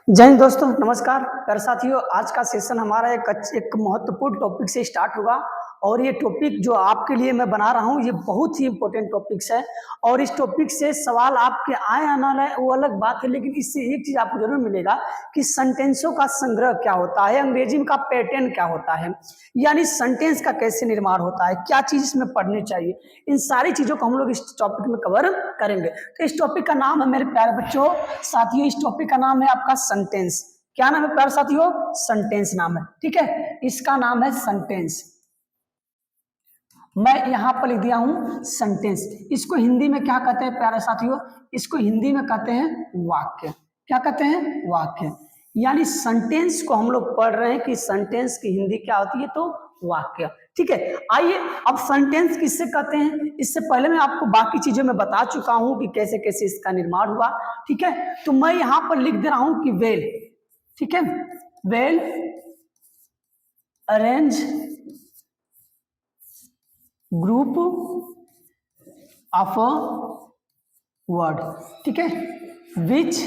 जय हिंद दोस्तों, नमस्कार प्यारे साथियों। आज का सेशन हमारा एक महत्वपूर्ण टॉपिक से स्टार्ट होगा और ये टॉपिक जो आपके लिए मैं बना रहा हूँ ये बहुत ही इंपॉर्टेंट टॉपिक्स है। और इस टॉपिक से सवाल आपके आए आना है वो अलग बात है, लेकिन इससे एक चीज आपको जरूर मिलेगा कि सेंटेंसों का संग्रह क्या होता है, अंग्रेजी का पैटर्न क्या होता है, यानी सेंटेंस का कैसे निर्माण होता है, क्या चीज इसमें पढ़नी चाहिए। इन सारी चीजों को हम लोग इस टॉपिक में कवर करेंगे। तो इस टॉपिक का नाम है मेरे प्यारे बच्चों साथियों, इस टॉपिक का नाम है आपका सेंटेंस। क्या नाम है प्यारे साथियों? सेंटेंस नाम है। ठीक है, इसका नाम है सेंटेंस। मैं यहां पर लिख दिया हूं सेंटेंस। इसको हिंदी में क्या कहते हैं प्यारे साथियों? इसको हिंदी में कहते हैं वाक्य। क्या कहते हैं? वाक्य। यानी सेंटेंस को हम लोग पढ़ रहे हैं कि सेंटेंस की हिंदी क्या होती है, तो वाक्य। ठीक है, आइए अब सेंटेंस किससे कहते हैं इससे पहले मैं आपको बाकी चीजों में बता चुका हूं कि कैसे कैसे इसका निर्माण हुआ। ठीक है, तो मैं यहां पर लिख दे रहा हूं कि वेल। ठीक है, well arrange group of a word. ठीक है, which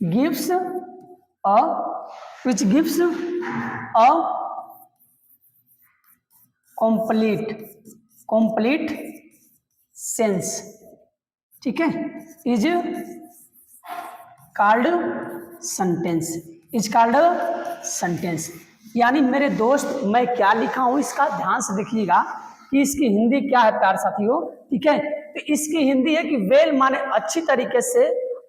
gives a complete sense. ठीक है, इज कॉल्ड सेंटेंस। यानी मेरे दोस्त मैं क्या लिखा हूं इसका ध्यान से देखिएगा कि इसकी हिंदी क्या है प्यारे साथियों। ठीक है, तो इसकी हिंदी है कि वेल माने अच्छी तरीके से,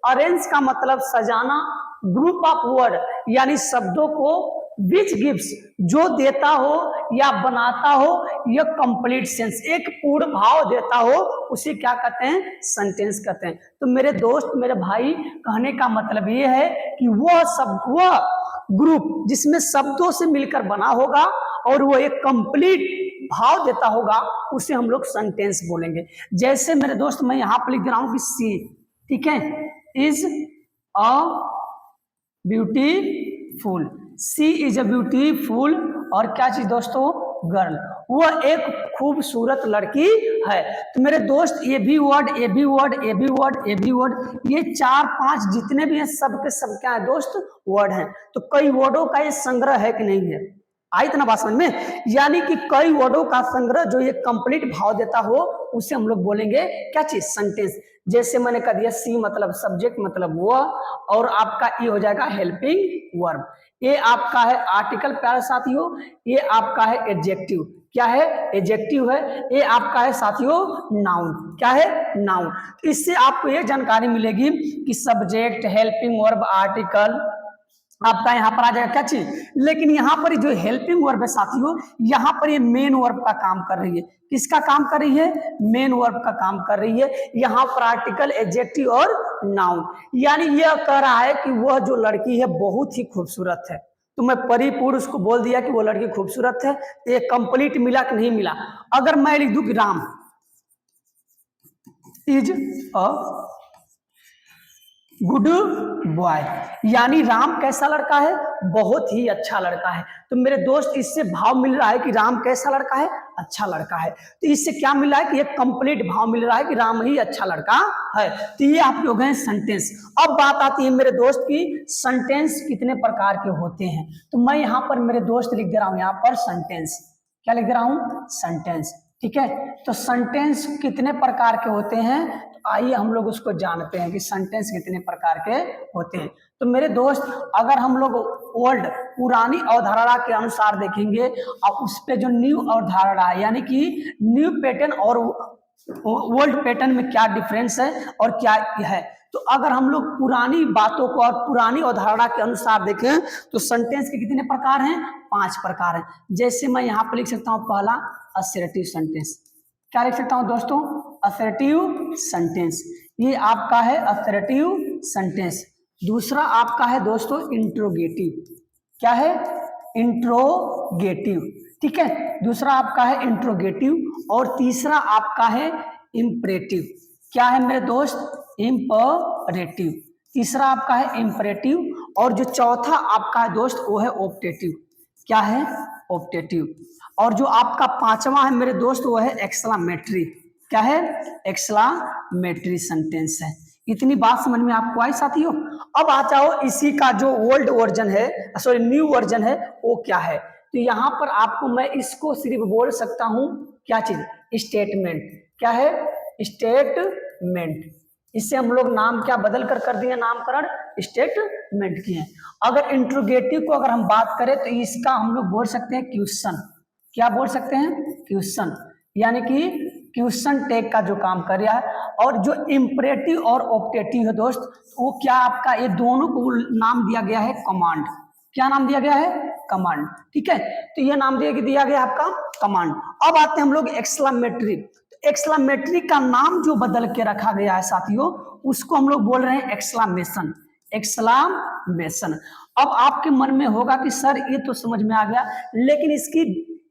अरेंज का मतलब सजाना, ग्रुप ऑफ वर्ड यानी शब्दों को, विच गिव्स जो देता हो या बनाता हो, यह कंप्लीट सेंस एक पूर्ण भाव देता हो, उसे क्या कहते हैं? सेंटेंस कहते हैं। तो मेरे दोस्त मेरे भाई कहने का मतलब ये है कि वह ग्रुप जिसमें शब्दों से मिलकर बना होगा और वो एक कंप्लीट भाव देता होगा उसे हम लोग सेंटेंस बोलेंगे। जैसे मेरे दोस्त मैं यहां पर लिख दे रहा हूं कि सी, ठीक है, is a beautiful. Sea is a beautiful और क्या चीज दोस्तों? गर्ल। वह एक खूबसूरत लड़की है। तो मेरे दोस्त ये भी वर्ड ये 4-5 जितने भी हैं सबके सब क्या है दोस्त? वर्ड हैं। तो कई वर्डों का ये संग्रह है कि नहीं है? आई इतना बात समझ में? यानी कि कई वर्डों का संग्रह जो ये कंप्लीट भाव देता हो उसे हम लोग बोलेंगे क्या चीज? सेंटेंस। जैसे मैंने कह दिया सी मतलब सब्जेक्ट मतलब वह, और आपका ये हो जाएगा हेल्पिंग वर्ब। ये आपका है आर्टिकल प्यारे साथियों, ये आपका है एडजेक्टिव। क्या है? एडजेक्टिव है। ये आपका है साथियों नाउन। क्या है? नाउन। तो इससे आपको ये जानकारी मिलेगी कि सब्जेक्ट, हेल्पिंग वर्ब, आर्टिकल आपका यहाँ पर आ जाएगा क्या चीज। लेकिन यहाँ पर जो हेल्पिंग वर्ब है साथियों, यहाँ पर ये मेन वर्ब का काम कर रही है। किसका काम कर रही है? मेन वर्ब का काम कर रही है। यहाँ पर आर्टिकल, एडजेक्टिव और नाउन। यानी यह कह रहा है कि वह जो लड़की है बहुत ही खूबसूरत है। तो मैं परिपूर्ण उसको बोल दिया कि वो लड़की खूबसूरत है। तो ये कंप्लीट मिला कि नहीं मिला? अगर मैं लिख दूं कि Ram is a good boy, यानी राम कैसा लड़का है? बहुत ही अच्छा लड़का है। तो मेरे दोस्त इससे भाव मिल रहा है कि राम कैसा लड़का है? अच्छा लड़का है। तो इससे क्या मिल रहा है कि एक कंप्लीट भाव मिल रहा है कि राम ही अच्छा लड़का है। तो ये आप लोग हैं सेंटेंस। अब बात आती है मेरे दोस्त की सेंटेंस कितने प्रकार के होते हैं। तो मैं यहाँ पर मेरे दोस्त लिख दे रहा हूं यहाँ पर सेंटेंस। क्या लिख दे रहा हूं? सेंटेंस। ठीक है, तो सेंटेंस कितने प्रकार के होते हैं? तो आइए हम लोग उसको जानते हैं कि सेंटेंस कितने प्रकार के होते हैं। तो मेरे दोस्त अगर हम लोग ओल्ड पुरानी अवधारणा के अनुसार देखेंगे और उस पे जो न्यू अवधारणा है यानी कि न्यू पैटर्न और ओल्ड पैटर्न में क्या डिफरेंस है और क्या है, तो अगर हम लोग पुरानी बातों को और पुरानी अवधारणा के अनुसार देखें तो सेंटेंस के कितने प्रकार हैं? 5 प्रकार हैं। जैसे मैं यहाँ पर लिख सकता हूँ पहला असर्टिव सेंटेंस। क्या लिख सकता हूँ दोस्तों? Assertive sentence. ये आपका है असर्टिव सेंटेंस। दूसरा आपका है दोस्तों इंट्रोगेटिव। क्या है? इंट्रोगेटिव। ठीक है, दूसरा आपका है इंट्रोगेटिव और तीसरा आपका है इंपरेटिव। क्या है मेरे दोस्त? इंपरेटिव। तीसरा आपका है इंपरेटिव और जो चौथा आपका है दोस्त वो है ऑप्टेटिव। क्या है? ऑप्टेटिव। और जो आपका पांचवा है मेरे दोस्त वो है एक्सक्लामेटरी। क्या है? एक्सक्लामेटरी सेंटेंस है। इतनी बात समझ में आपको आई साथियों। अब आ जाओ इसी का जो ओल्ड वर्जन है, सॉरी न्यू वर्जन है, वो क्या है। तो यहाँ पर आपको मैं इसको सिर्फ बोल सकता हूँ क्या चीज, स्टेटमेंट। क्या है, स्टेटमेंट। इससे हम लोग नाम क्या बदल कर दिए, नामकरण स्टेटमेंट किए। अगर इंट्रोगेटिव को अगर हम बात करें तो इसका हम लोग बोल सकते हैं क्वेश्चन। क्या बोल सकते हैं, क्वेश्चन, यानी कि क्वेश्चन टैग का जो काम कर रहा है। और जो इम्परेटिव और ऑप्टेटिव है दोस्त, वो क्या आपका, ये दोनों को नाम दिया गया है कमांड। क्या नाम दिया गया है, कमांड। ठीक है, तो ये नाम दिया गया आपका कमांड। अब आते हैं हम लोग एक्सक्लेमेटरी। एक्सक्लेमेटरी का नाम जो बदल के रखा गया है साथियों, उसको हम लोग बोल रहे हैं एक्सक्लेमेशन। एक्सक्लेमेशन। अब आपके मन में होगा कि सर ये तो समझ में आ गया, लेकिन इसकी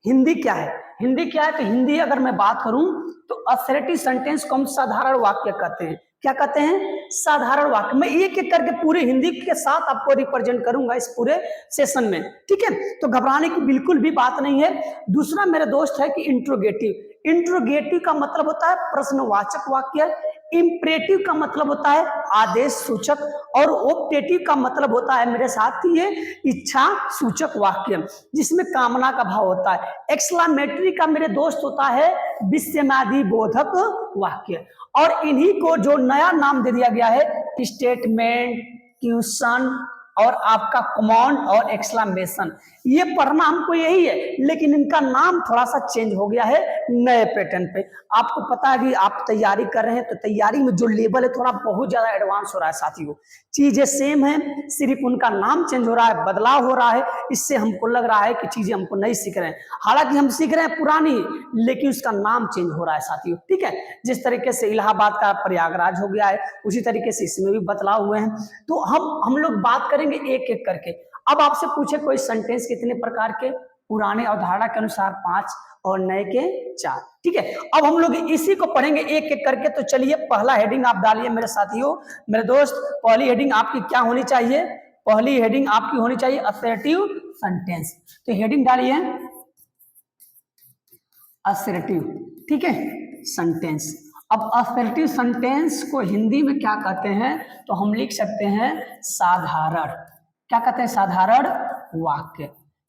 हिंदी क्या है। हिंदी क्या है, तो हिंदी अगर मैं बात करूं तो असर्टिव सेंटेंस को हम साधारण वाक्य कहते हैं। क्या कहते हैं, साधारण वाक्य। मैं एक एक करके पूरे हिंदी के साथ आपको रिप्रेजेंट करूंगा इस पूरे सेशन में। ठीक है, तो घबराने की बिल्कुल भी बात नहीं है। दूसरा मेरे दोस्त है कि इंट्रोगेटिव। इंट्रोगेटिव का मतलब होता है प्रश्नवाचक वाक्य। इंपरेटिव का मतलब होता है आदेश सूचक। और ऑप्टेटिव का मतलब होता है मेरे साथ ये इच्छा सूचक वाक्य, जिसमें कामना का भाव होता है। एक्सक्लेमेटरी का मेरे दोस्त होता है विस्मयादि बोधक वाक्य। और इन्हीं को जो नया नाम दे दिया गया है स्टेटमेंट, क्वेश्चन और आपका कमांड और एक्सक्लेमेशन। ये पढ़ना हमको यही है, लेकिन इनका नाम थोड़ा सा चेंज हो गया है नए पैटर्न पे। आपको पता है कि आप तैयारी कर रहे हैं, तो तैयारी में जो लेवल है थोड़ा बहुत ज्यादा एडवांस हो रहा है साथियों। चीजें सेम है, सिर्फ उनका नाम चेंज हो रहा है, बदलाव हो रहा है। इससे हमको लग रहा है कि चीजें हमको नहीं सीख रहे हैं, हालांकि हम सीख रहे हैं पुरानी, लेकिन उसका नाम चेंज हो रहा है साथियों। ठीक है, जिस तरीके से इलाहाबाद का प्रयागराज हो गया है, उसी तरीके से इसमें भी बदलाव हुए हैं। तो हम लोग बात करेंगे एक एक करके। अब आपसे पूछे कोई सेंटेंस कितने प्रकार के, पुराने अवधारणा के अनुसार 5 और नए के 4। ठीक है, अब हम लोग इसी को पढ़ेंगे एक एक करके। तो चलिए पहला हेडिंग आप डालिए मेरे साथियों, मेरे दोस्त। पहली हेडिंग आपकी क्या होनी चाहिए, पहली हेडिंग आपकी होनी चाहिए असर्टिव सेंटेंस। तो हेडिंग डालिए असर्टिव। ठीक है, सेंटेंस। अब असर्टिव सेंटेंस को हिंदी में क्या कहते हैं, तो हम लिख सकते हैं साधारण। क्या कहते हैं, साधारण वाक्य।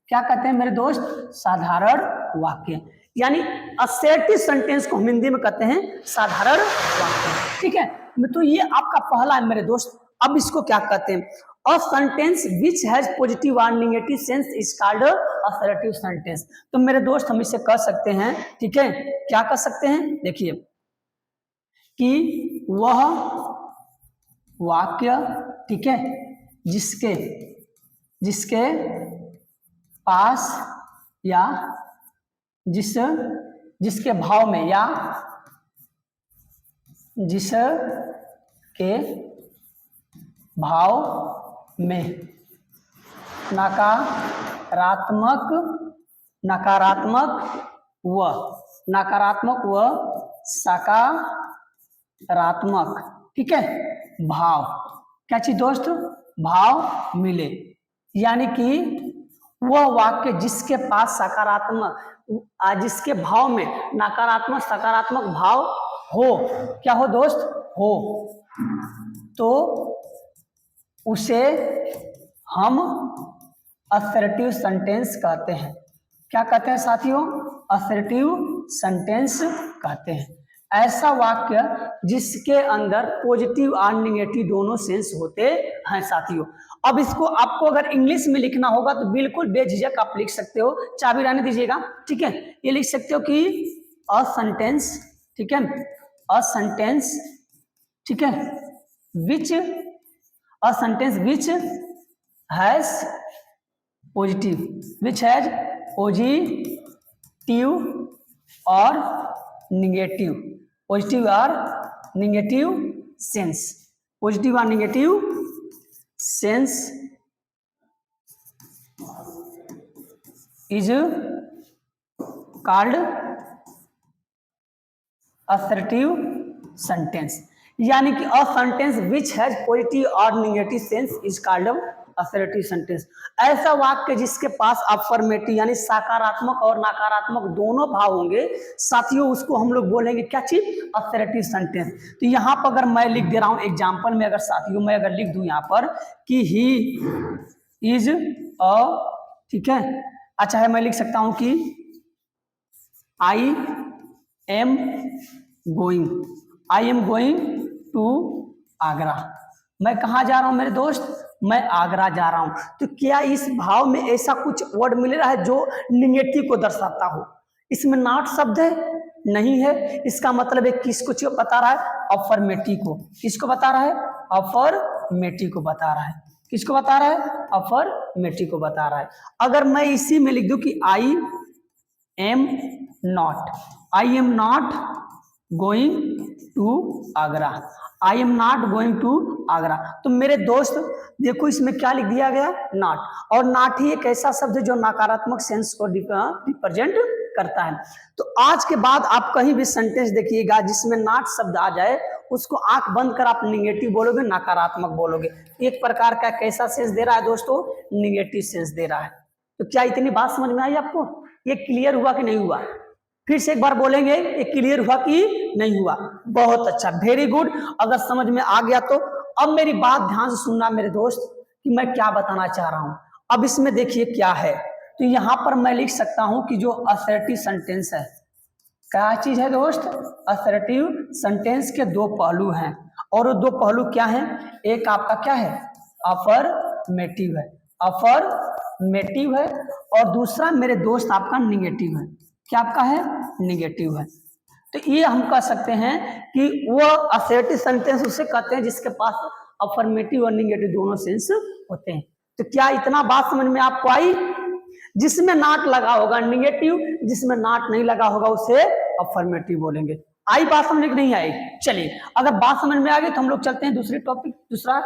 क्या कहते हैं मेरे दोस्त, साधारण वाक्य। यानी असर्टिव सेंटेंस को हम हिंदी में कहते हैं साधारण वाक्य। ठीक है, तो ये आपका पहला है मेरे दोस्त। अब इसको क्या कहते हैं, a sentence which has positive और negative sense is called assertive sentence. तो मेरे दोस्त हम इसे कह सकते हैं, ठीक है, क्या कह सकते हैं, देखिए कि वह वाक्य, ठीक है, जिसके पास या जिसके भाव में या जिसके भाव में नकारात्मक व सकारात्मक, ठीक है, भाव, क्या चीज दोस्त, भाव मिले। यानी कि वह वाक्य जिसके पास जिसके भाव में नकारात्मक सकारात्मक भाव हो, क्या हो दोस्त, हो, तो उसे हम असर्टिव सेंटेंस कहते हैं। क्या कहते हैं साथियों, असर्टिव सेंटेंस कहते हैं। ऐसा वाक्य जिसके अंदर पॉजिटिव और निगेटिव दोनों सेंस होते हैं साथियों। अब इसको आपको अगर इंग्लिश में लिखना होगा तो बिल्कुल बेझिझक आप लिख सकते हो, चाबी रहने दीजिएगा, ठीक है। ये लिख सकते हो कि अ सेंटेंस, ठीक है, अ सेंटेंस, ठीक है, विच हैज पॉजिटिव और निगेटिव, पॉजिटिव और निगेटिव सेंस, पॉजिटिव और negative sense is called assertive sentence. यानी कि a sentence which has positive और negative sense is called assertive sentence, ऐसा वाक्य जिसके पास अफर्मेटिव यानी सकारात्मक और नकारात्मक दोनों भाव होंगे साथियों, उसको हम लोग बोलेंगे क्या चीज, असर्टिव सेंटेंस। तो यहाँ पर अगर मैं लिख दे रहा हूं एग्जाम्पल में, अगर साथियों मैं अगर लिख दूं यहाँ पर कि ही इज अ, ठीक है, अच्छा है, मैं लिख सकता हूं कि I am going to Agra. मैं कहाँ जा रहा हूं मेरे दोस्त, मैं आगरा जा रहा हूं। तो क्या इस भाव में ऐसा कुछ वर्ड मिल रहा है जो निगेटिव को दर्शाता हो? इसमें नॉट शब्द है, नहीं है। इसका मतलब है किसको बता रहा है, अफर्मेटिव को। किसको बता रहा है, अफर्मेटिव को बता रहा है। किसको बता रहा है, अफर्मेटिव को बता रहा है। अगर मैं इसी में लिख दूं कि I am not going to Agra, I am not going to Agra, तो मेरे दोस्त देखो इसमें क्या लिख दिया गया, नॉट। और नॉट ही एक ऐसा शब्द है जो नकारात्मक सेंस को रिप्रेजेंट करता है। तो आज के बाद आप कहीं भी सेंटेंस देखिएगा जिसमें नॉट शब्द आ जाए, उसको आंख बंद कर आप निगेटिव बोलोगे, नकारात्मक बोलोगे। एक प्रकार का कैसा सेंस दे रहा है दोस्तों, निगेटिव सेंस दे रहा है। तो क्या इतनी बात समझ में आई आपको, ये क्लियर हुआ कि नहीं हुआ? फिर से एक बार बोलेंगे, ये क्लियर हुआ कि नहीं हुआ? बहुत अच्छा, वेरी गुड। अगर समझ में आ गया तो अब मेरी बात ध्यान से सुनना मेरे दोस्त कि मैं क्या बताना चाह रहा हूं। अब इसमें देखिए क्या है, तो यहां पर मैं लिख सकता हूं कि जो असर्टिव सेंटेंस है, क्या चीज है दोस्त, असर्टिव सेंटेंस के दो पहलू हैं, और वो दो पहलू क्या हैं, एक आपका क्या है, अफर्मेटिव है, और दूसरा मेरे दोस्त आपका निगेटिव है। क्या आपका है, निगेटिव है। तो ये हम कह सकते हैं कि वो असर्टिव सेंटेंस उसे कहते हैं जिसके पास अफर्मेटिव और निगेटिव दोनों सेंस होते हैं। तो क्या इतना बात समझ में आपको आई? जिसमें नॉट लगा होगा निगेटिव, जिसमें नॉट नहीं लगा होगा उसे अफर्मेटिव बोलेंगे। आई बात समझ में नहीं आई? चलिए, अगर बात समझ में आ गई तो हम लोग चलते हैं दूसरी टॉपिक, दूसरा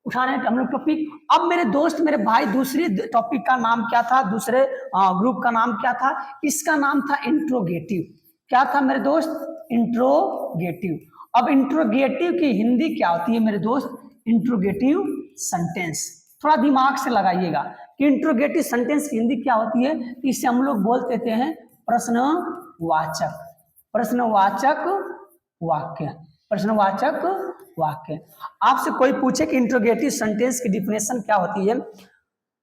उठा रहे हैं हम लोग टॉपिक। अब मेरे दोस्त मेरे भाई, दूसरी टॉपिक का नाम क्या था, दूसरे ग्रुप का नाम क्या था? इसका नाम था इंट्रोगेटिव। क्या था मेरे दोस्त, इंट्रोगेटिव। अब इंट्रोगेटिव की हिंदी क्या होती है मेरे दोस्त, इंट्रोगेटिव सेंटेंस। थोड़ा दिमाग से लगाइएगा कि इंट्रोगेटिव सेंटेंस की हिंदी क्या होती है। इसे हम लोग बोल देते हैं प्रश्नवाचक वाक्य। आपसे कोई पूछे कि इंट्रोगेटिव सेंटेंस की डिफिनेशन क्या होती है,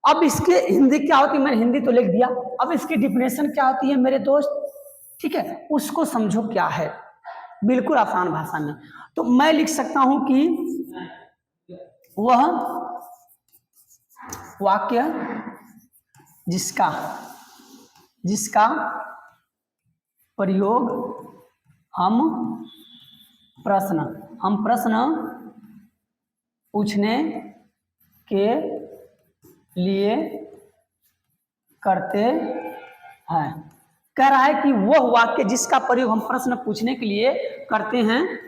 अब इसके हिंदी क्या होती है, मैंने हिंदी तो लिख दिया, अब इसकी डिफिनेशन क्या होती है मेरे दोस्त, ठीक है, उसको समझो क्या है, बिल्कुल आसान भाषा में। तो मैं लिख सकता हूं कि वह वाक्य जिसका प्रयोग हम प्रश्न पूछने के लिए करते हैं। कह रहा है कि वह वाक्य जिसका प्रयोग हम प्रश्न पूछने के लिए करते हैं,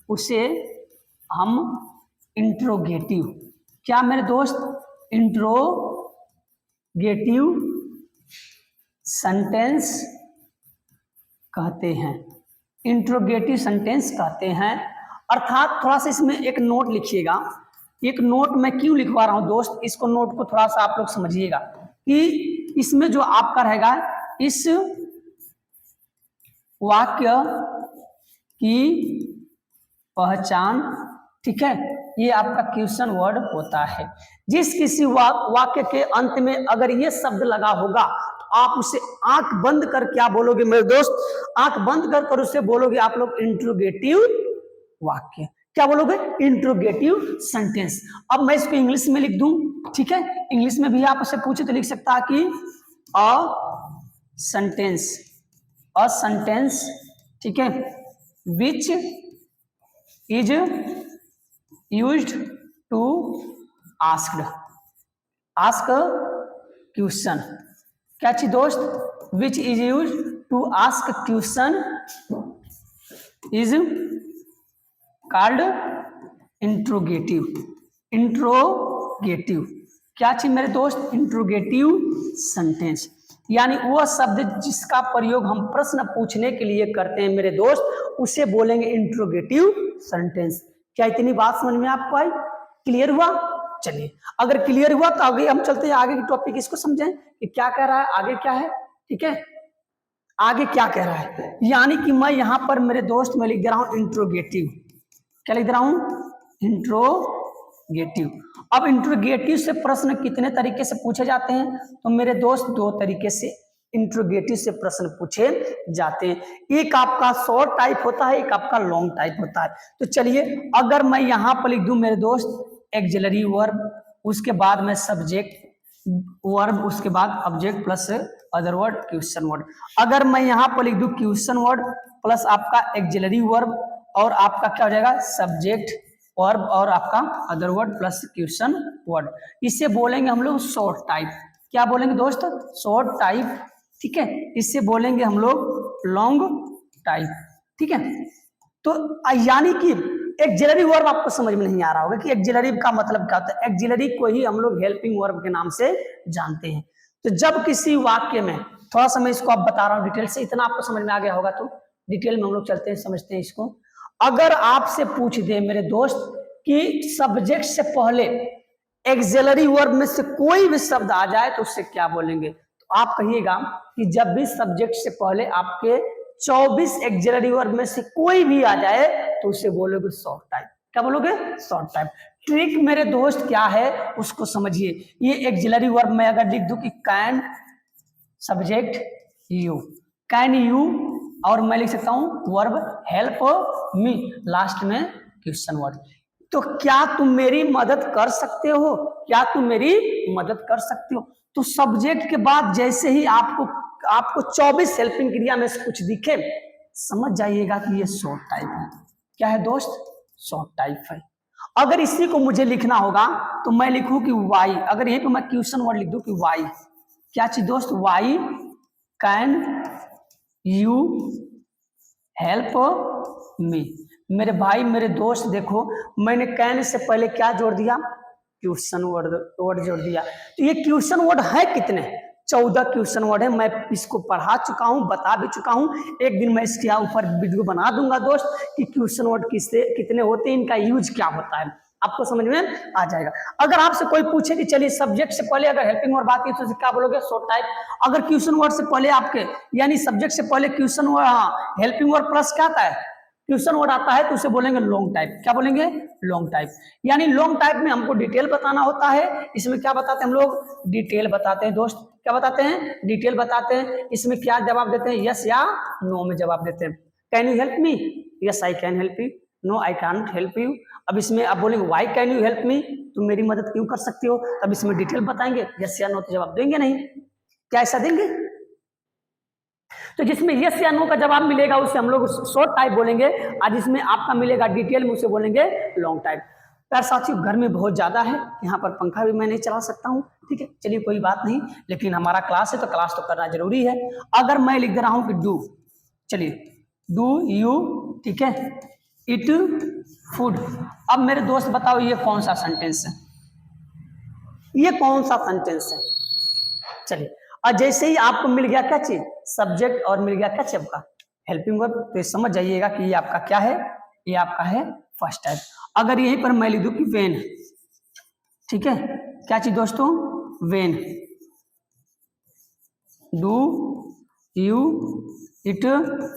उसे हम इंट्रोगेटिव, क्या मेरे दोस्त, इंट्रोगेटिव सेंटेंस कहते हैं। इंट्रोगेटिव सेंटेंस कहते हैं। अर्थात थोड़ा सा इसमें एक नोट लिखिएगा। एक नोट मैं क्यों लिखवा रहा हूं दोस्त, इसको नोट को थोड़ा सा आप लोग समझिएगा कि इसमें जो आपका रहेगा, इस वाक्य की पहचान, ठीक है, ये आपका क्वेश्चन वर्ड होता है। जिस किसी वाक्य के अंत में अगर ये शब्द लगा होगा तो आप उसे आंख बंद कर क्या बोलोगे मेरे दोस्त, आंख बंद कर उसे बोलोगे आप लोग इंट्रोगेटिव वाक्य। क्या बोलोगे, इंट्रोगेटिव सेंटेंस। अब मैं इसको इंग्लिश में लिख दूं, ठीक है, इंग्लिश में भी आप उसे पूछे तो लिख सकता है कि अ सेंटेंस, ठीक है, which is used to ask question. क्या चीज दोस्त, which is used to ask question is called interrogative. क्या चीज मेरे दोस्त, इंट्रोगेटिव सेंटेंस, यानी वह शब्द जिसका प्रयोग हम प्रश्न पूछने के लिए करते हैं मेरे दोस्त, उसे बोलेंगे इंट्रोगेटिव सेंटेंस। क्या इतनी बात समझ में आपको आई, क्लियर हुआ? चलिए, अगर क्लियर हुआ तो आगे हम चलते हैं, आगे की टॉपिक इसको समझें कि क्या कह रहा है, आगे क्या है। ठीक है, आगे क्या कह रहा है, यानी कि मैं यहां पर मेरे दोस्त में लिख दे रहा हूं इंट्रोगेटिव। क्या लिख दे रहा हूं, इंट्रोगेटिव। अब इंट्रोगेटिव से प्रश्न कितने तरीके से पूछे जाते हैं, तो मेरे दोस्त दो तरीके से इंट्रोगेटिव से प्रश्न पूछे जाते हैं। एक आपका शॉर्ट टाइप होता है, एक आपका लॉन्ग टाइप होता है। तो चलिए, अगर मैं यहां पर लिख दूं मेरे दोस्त एक्सिलरी वर्ब, उसके बाद में सब्जेक्ट वर्ब, उसके बाद object plus other word question word. अगर मैं यहां पर लिख दूं क्वेश्चन वर्ड प्लस आपका एक्सिलरी वर्ब और आपका क्या हो जाएगा, सब्जेक्ट वर्ब और आपका other word plus question word, इसे बोलेंगे हम लोग शॉर्ट टाइप। क्या बोलेंगे दोस्त, शॉर्ट टाइप। ठीक है, इससे बोलेंगे हम लोग लॉन्ग टाइप। ठीक है, तो यानी कि एक्सिलरी वर्ब आपको समझ में नहीं आ रहा होगा कि एक्सिलरी का मतलब क्या होता है। एक्सिलरी को ही हम लोग हेल्पिंग वर्ब के नाम से जानते हैं। तो जब किसी वाक्य में, थोड़ा सा मैं इसको आप बता रहा हूं डिटेल से, इतना आपको समझ में आ गया होगा, तो डिटेल में हम लोग चलते हैं, समझते हैं इसको। अगर आपसे पूछ दे मेरे दोस्त कि सब्जेक्ट से पहले एक्सिलरी वर्ब में से कोई भी शब्द आ जाए तो उससे क्या बोलेंगे, तो आप कहिएगा कि जब भी सब्जेक्ट से पहले आपके 24 एक्सिलरी वर्ब में से कोई भी आ जाए तो उसे बोलोगे शॉर्ट टाइप। क्या बोलोगे, शॉर्ट टाइप। ट्रिक मेरे दोस्त क्या है उसको समझिए। ये एक्सिलरी वर्ब में अगर लिख दूं कि can subject you, can you, और मैं लिख सकता हूं वर्ब हेल्प मी, लास्ट में क्वेश्चन वर्ड, तो क्या तुम मेरी मदद कर सकते हो, क्या तुम मेरी मदद कर सकते हो। तो सब्जेक्ट के बाद जैसे ही आपको 24 हेल्पिंग क्रिया में से कुछ दिखे, समझ जाइएगा कि ये शॉर्ट टाइप है। क्या है दोस्त, शॉर्ट टाइप है। अगर इसी को मुझे लिखना होगा तो मैं लिखूं कि वाई, अगर यहीं पे मैं क्वेश्चन वर्ड लिख दूं कि वाई, क्या चीज दोस्त, why can you help me. मेरे भाई मेरे दोस्त देखो, मैंने कैन से पहले क्या जोड़ दिया, क्वेश्चन वर्ड जोड़ दिया। तो ये क्वेश्चन वर्ड है कितने, 14 क्वेश्चन वर्ड है। मैं इसको पढ़ा चुका हूं, बता भी चुका हूं। एक दिन मैं इसके ऊपर वीडियो बना दूंगा दोस्त कि क्वेश्चन वर्ड कितने होते हैं, इनका यूज क्या होता है, आपको समझ में आ जाएगा। अगर आपसे कोई पूछे कि चलिए सब्जेक्ट से पहले अगर हेल्पिंग वर्ब आती है तो क्या बोलोगे, शॉर्ट टाइप। अगर क्वेश्चन वर्ड से पहले आपके, यानी सब्जेक्ट से पहले क्वेश्चन वर्ड, हाँ हेल्पिंग वर्ब प्लस क्या आता है, क्वेश्चन वर्ड आता है, तो उसे बोलेंगे लॉन्ग टाइप। क्या बोलेंगे, लॉन्ग टाइप। यानी लॉन्ग टाइप में हमको डिटेल बताना होता है। इसमें क्या बताते हैं हम लोग, डिटेल बताते हैं दोस्त। क्या बताते हैं, डिटेल बताते हैं। इसमें क्या जवाब देते हैं, यस या नो में जवाब देते हैं। Can you help me, yes I can help you, no I can't help you. अब इसमें आप बोलेंगे व्हाई कैन यू हेल्प मी, तुम मेरी मदद क्यों कर सकते हो, तब इसमें डिटेल बताएंगे। यस या नो तो जवाब देंगे नहीं, क्या ऐसा देंगे। तो जिसमें यस या नो का जवाब मिलेगा उसे हम लोग शॉर्ट टाइप बोलेंगे, और जिसमें आपका मिलेगा डिटेल में उसे बोलेंगे लॉन्ग टाइप। यार साथियों, गर्मी बहुत ज्यादा है, यहाँ पर पंखा भी मैं नहीं चला सकता हूँ। ठीक है, चलिए कोई बात नहीं, लेकिन हमारा क्लास है तो क्लास तो करना जरूरी है। अगर मैं लिख दे रहा हूँ कि डू, चलिए डू यू, ठीक है, इट फूड। अब मेरे दोस्त बताओ ये कौन सा सेंटेंस है, ये कौन सा सेंटेंस है। चलिए, और जैसे ही आपको मिल गया क्या चीज, सब्जेक्ट, और मिल गया क्या चीज, आपका हेल्पिंग वर्ब, तो ये समझ जाइएगा कि ये आपका क्या है, ये आपका है फर्स्ट टाइप। अगर यहीं पर मैं लिख दूं कि वेन, ठीक है, क्या चीज दोस्तों, when do you it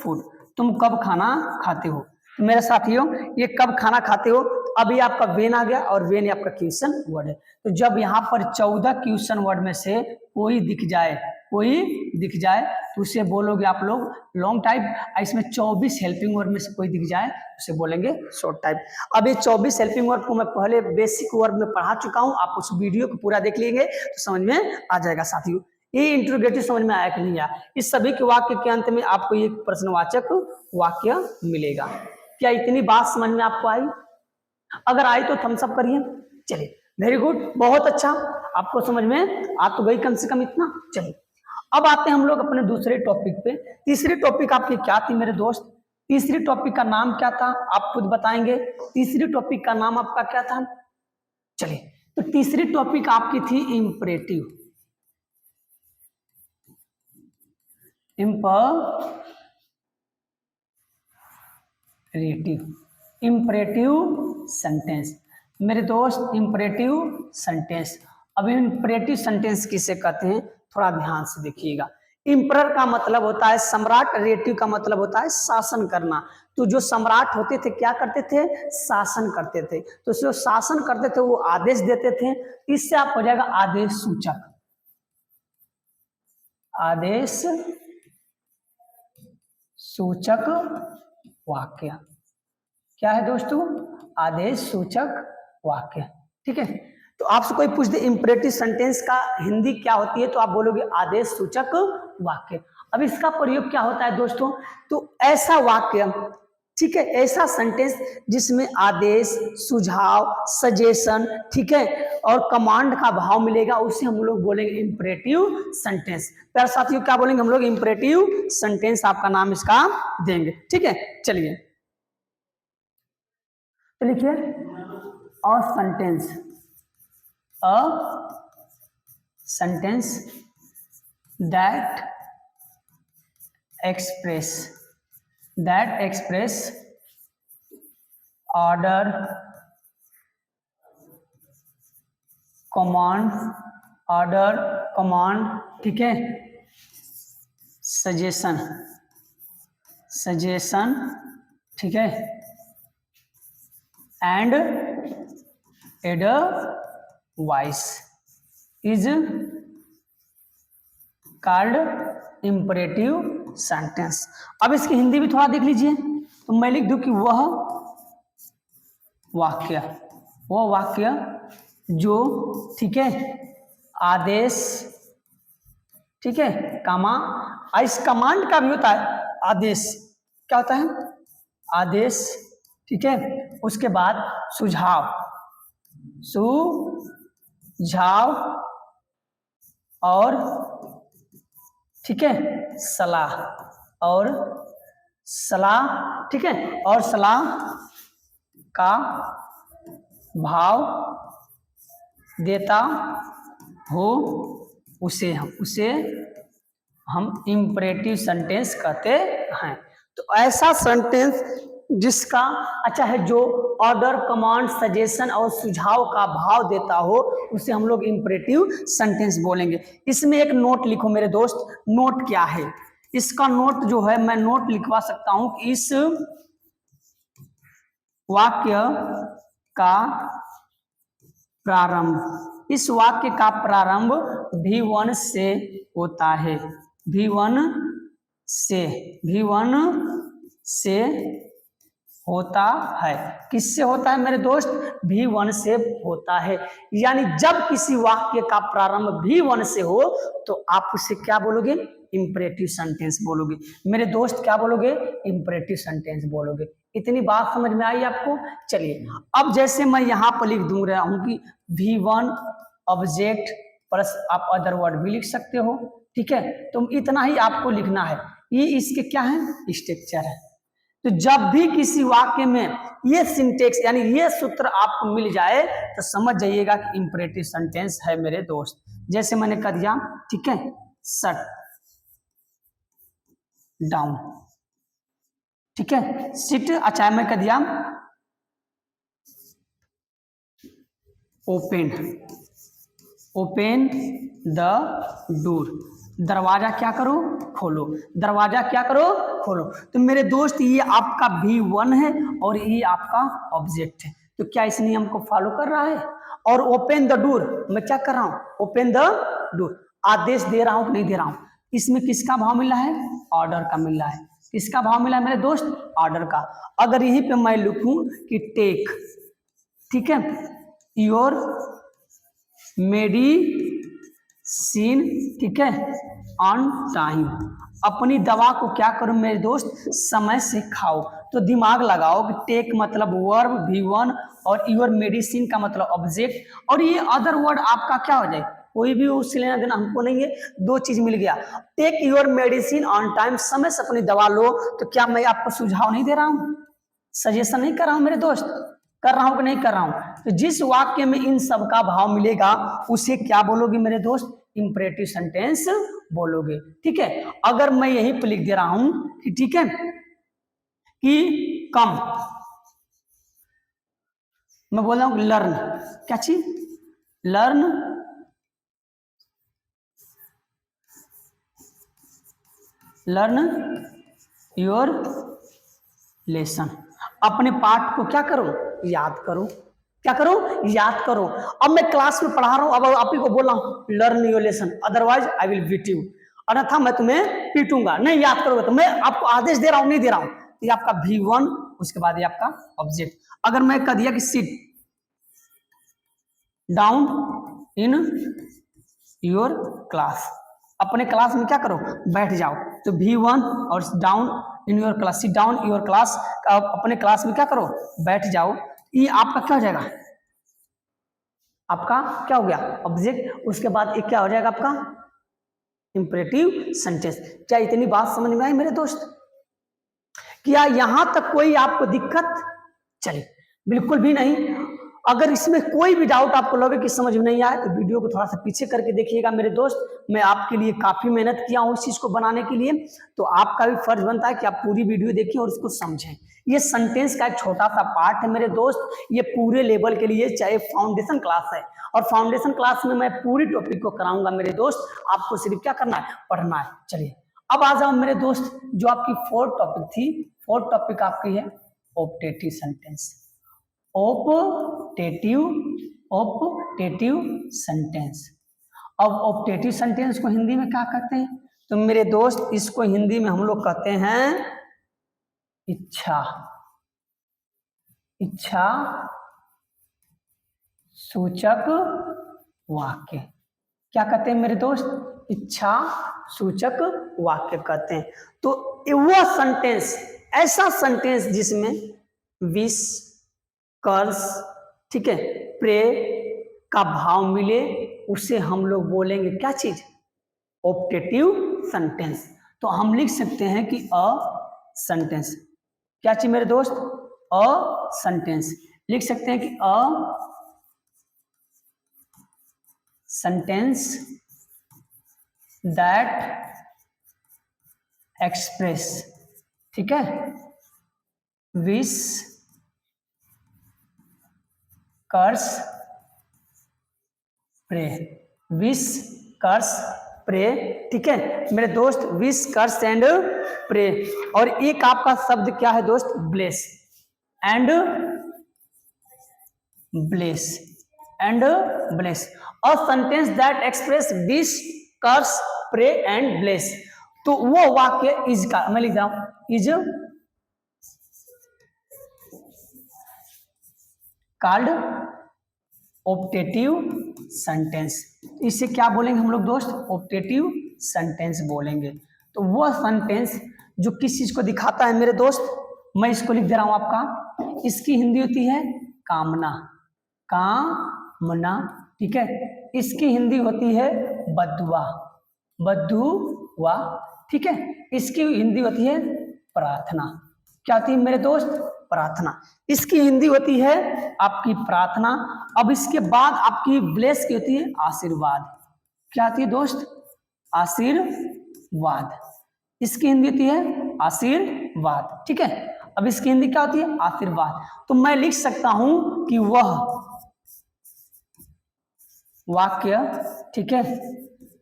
food, तुम कब खाना खाते हो। तो मेरे साथियों, ये कब खाना खाते हो, अभी आपका वेन आ गया, और वेन आपका क्वेश्चन वर्ड है। तो जब यहाँ पर 14 क्वेश्चन वर्ड में से कोई दिख जाए, कोई दिख जाए, तो उसे बोलोगे आप लोग लॉन्ग टाइप। इसमें 24 हेल्पिंग वर्ड में से कोई दिख जाए उसे बोलेंगे शॉर्ट टाइप। अब ये 24 हेल्पिंग वर्ड को मैं पहले बेसिक वर्ड में पढ़ा चुका हूँ, आप उस वीडियो को पूरा देख लेंगे तो समझ में आ जाएगा साथियों। ये इंट्रोगेटिव समझ में आया कि नहीं आया। इस सभी के वाक्य के अंत में आपको एक प्रश्नवाचक वाक्य मिलेगा। क्या इतनी बात समझ में आपको आई? अगर आई तो थम्स अप करिए। चलिए, वेरी गुड, बहुत अच्छा, आपको समझ में आ तो गई कम से कम इतना। चलिए, अब आते हैं हम लोग अपने दूसरे टॉपिक पे। तीसरी टॉपिक आपकी क्या थी मेरे दोस्त, तीसरी टॉपिक का नाम क्या था, आप खुद बताएंगे। तीसरी टॉपिक का नाम आपका क्या था? चलिए, तो तीसरी टॉपिक आपकी थी इंपरेटिव, इंपरेटिव सेंटेंस। मेरे दोस्त इंपरेटिव सेंटेंस। अब इंपरेटिव सेंटेंस किसे कहते हैं, थोड़ा ध्यान से देखिएगा। इंपरर का मतलब होता है सम्राट, रेटिव का मतलब होता है शासन करना। तो जो सम्राट होते थे क्या करते थे, शासन करते थे। तो जो शासन करते थे वो आदेश देते थे। इससे आप हो जाएगा आदेश सूचक। आदेश सूचक वाक्य। क्या है दोस्तों, आदेश सूचक वाक्य। ठीक है, तो आपसे कोई पूछ दे इंपरेटिव सेंटेंस का हिंदी क्या होती है, तो आप बोलोगे आदेश सूचक वाक्य। अब इसका प्रयोग क्या होता है दोस्तों, तो ऐसा वाक्य, ठीक है, ऐसा सेंटेंस जिसमें आदेश, सुझाव, सजेशन, ठीक है, और कमांड का भाव मिलेगा, उसे हम लोग बोलेंगे इंपरेटिव सेंटेंस। प्यारे साथियों क्या बोलेंगे हम लोग, इंपरेटिव सेंटेंस, आपका नाम इसका देंगे। ठीक है, चलिए तो लिखिए अ sentence that express order, command, ठीक है, सजेशन, ठीक है, and advice is called imperative sentence. अब इसकी हिंदी भी थोड़ा देख लीजिए, तो मैं लिख दूं कि वह वाक्य जो, ठीक है, आदेश, ठीक है, इस कमांड का भी होता है आदेश, क्या होता है आदेश, ठीक है, उसके बाद सुझाव और, ठीक है, सलाह, ठीक है, और सलाह का भाव देता हो, उसे हम इंपरेटिव सेंटेंस कहते हैं। तो ऐसा सेंटेंस जिसका अच्छा है, जो ऑर्डर, कमांड, सजेशन और सुझाव का भाव देता हो, उसे हम लोग इंपरेटिव सेंटेंस बोलेंगे। इसमें एक नोट लिखो मेरे दोस्त। नोट क्या है, इसका नोट जो है मैं नोट लिखवा सकता हूं कि इस वाक्य का प्रारंभ, V1 से होता है। V1 से होता है। किससे होता है मेरे दोस्त, V1 से होता है। यानी जब किसी वाक्य का प्रारंभ V1 से हो तो आप उसे क्या बोलोगे, इंपरेटिव सेंटेंस बोलोगे। मेरे दोस्त क्या बोलोगे, इंपरेटिव सेंटेंस बोलोगे। इतनी बात समझ में आई आपको। चलिए अब जैसे मैं यहाँ पर लिख दूं रहा हूं कि V1 ऑब्जेक्ट प्लस आप अदर वर्ड भी लिख सकते हो, ठीक है, तो इतना ही आपको लिखना है। ये इसके क्या है, स्ट्रक्चर है। तो जब भी किसी वाक्य में ये सिंटेक्स यानी ये सूत्र आपको मिल जाए तो समझ जाइएगा कि इंपरेटिव सेंटेंस है मेरे दोस्त। जैसे मैंने कह दिया, ठीक है, शट डाउन, ठीक है, सिट, अच्छा मैं कह दिया ओपन द डोर, दरवाजा क्या करो, खोलो, दरवाजा क्या करो, खोलो। तो मेरे दोस्त ये आपका V1 है और ये आपका ऑब्जेक्ट है। तो क्या इस नियम को फॉलो कर रहा है। और ओपन द डोर मैं क्या कर रहा हूं, ओपन द डोर आदेश दे रहा हूं कि नहीं दे रहा हूं। इसमें किसका भाव मिला है, ऑर्डर का मिल रहा है। किसका भाव मिला है मेरे दोस्त, ऑर्डर का। अगर यहीं पे मैं लिखूं कि टेक, ठीक है, योर मेडिसिन, ठीक है, ऑन टाइम, अपनी दवा को क्या करो मेरे दोस्त, समय से खाओ। तो दिमाग लगाओ कि टेक मतलब वर्ब V1 और योर मेडिसिन का मतलब ऑब्जेक्ट, और ये अदर वर्ड आपका क्या हो जाए, कोई भी उससे लेना देना हमको नहीं है। दो चीज मिल गया, take your medicine on time, समय से अपनी दवा लो। तो क्या मैं आपको सुझाव नहीं दे रहा हूं, सजेशन नहीं कर रहा हूं मेरे दोस्त, कर रहा हूं कि नहीं कर रहा हूं। तो जिस वाक्य में इन सब का भाव मिलेगा उसे क्या बोलोगे मेरे दोस्त, इंपरेटिव सेंटेंस बोलोगे। ठीक है, अगर मैं यहीं पर लिख दे रहा हूं कि ठीक है कि कम, मैं बोल रहा हूं लर्न, क्या चीज, लर्न योर लेसन, अपने पाठ को क्या करो, याद करो, क्या करो, याद करो। अब मैं क्लास में पढ़ा रहा हूं, अब आप ही को बोल रहा हूं learn your lesson, otherwise I will beat you, अन्यथा मैं तुम्हें पीटूंगा, नहीं याद करोगे तो। मैं आपको आदेश दे रहा हूं, नहीं दे रहा हूं। तो ये आपका V1, उसके बाद ये आपका ऑब्जेक्ट। अगर मैं कह दिया कि sit down in your class, अपने क्लास में क्या करो, बैठ जाओ, तो V1 और down in your class, sit down your class, अपने क्लास में क्या करो, बैठ जाओ। ये आपका क्या हो जाएगा, आपका क्या हो गया, ऑब्जेक्ट। उसके बाद एक क्या हो जाएगा आपका इंपरेटिव सेंटेंस। क्या इतनी बात समझ में आई मेरे दोस्त? क्या यहां तक कोई आपको दिक्कत? चलिए, बिल्कुल भी नहीं। अगर इसमें कोई भी डाउट आपको लगे कि समझ में नहीं आए तो वीडियो को थोड़ा सा पीछे करके देखिएगा मेरे दोस्त। मैं आपके लिए काफी मेहनत किया हूं इस चीज को बनाने के लिए, तो आपका भी फर्ज बनता है कि आप पूरी वीडियो देखिए और इसको समझें। ये सेंटेंस का एक छोटा सा पार्ट है मेरे दोस्त, ये पूरे लेवल के लिए, चाहे फाउंडेशन क्लास है, और फाउंडेशन क्लास में मैं पूरी टॉपिक को कराऊंगा मेरे दोस्त, आपको सिर्फ क्या करना है, पढ़ना है। चलिए अब आ जाओ मेरे दोस्त, जो आपकी फोर्थ टॉपिक थी, फोर्थ टॉपिक आपकी है ऑप्टेटिव सेंटेंस। Optative sentence. अब ऑप्टेटिव सेंटेंस को हिंदी में क्या कहते हैं? तो मेरे दोस्त इसको हिंदी में हम लोग कहते हैं इच्छा सूचक वाक्य। क्या कहते हैं मेरे दोस्त? इच्छा सूचक वाक्य कहते हैं। तो वह सेंटेंस, ऐसा सेंटेंस जिसमें विश, कर्स, ठीक है, प्रे का भाव मिले, उसे हम लोग बोलेंगे क्या चीज, ऑप्टेटिव सेंटेंस। तो हम लिख सकते हैं कि अ सेंटेंस, क्या चीज मेरे दोस्त, अ सेंटेंस। लिख सकते हैं कि अ सेंटेंस दैट एक्सप्रेस, ठीक है, wish, curse, pray, wish, curse, pray, ठीक है मेरे दोस्त, विश, कर्स एंड प्रे। और एक आपका शब्द क्या है दोस्त, bless and bless and bless. A sentence that express wish, curse, pray and bless. तो वो वाक्य इज का मैं लिख रहा हूं, इज कॉल्ड ऑप्टेटिव सेंटेंस। इसे क्या बोलेंगे हम लोग दोस्त, ऑप्टेटिव सेंटेंस बोलेंगे। तो वो सेंटेंस जो किस चीज को दिखाता है मेरे दोस्त, मैं इसको लिख दे रहा हूं आपका, इसकी हिंदी होती है कामना, कामना, ठीक है। इसकी हिंदी होती है बद्दुआ, बद्दुआ, ठीक है। इसकी हिंदी होती है प्रार्थना, क्या होती है मेरे दोस्त, प्रार्थना। इसकी हिंदी होती है आपकी प्रार्थना। अब इसके बाद आपकी ब्लेस की होती है आशीर्वाद, क्या होती है दोस्त, आशीर्वाद। इसकी हिंदी होती है आशीर्वाद, ठीक है। अब इसकी हिंदी क्या होती है, आशीर्वाद। तो मैं लिख सकता हूं कि वह वाक्य, ठीक है,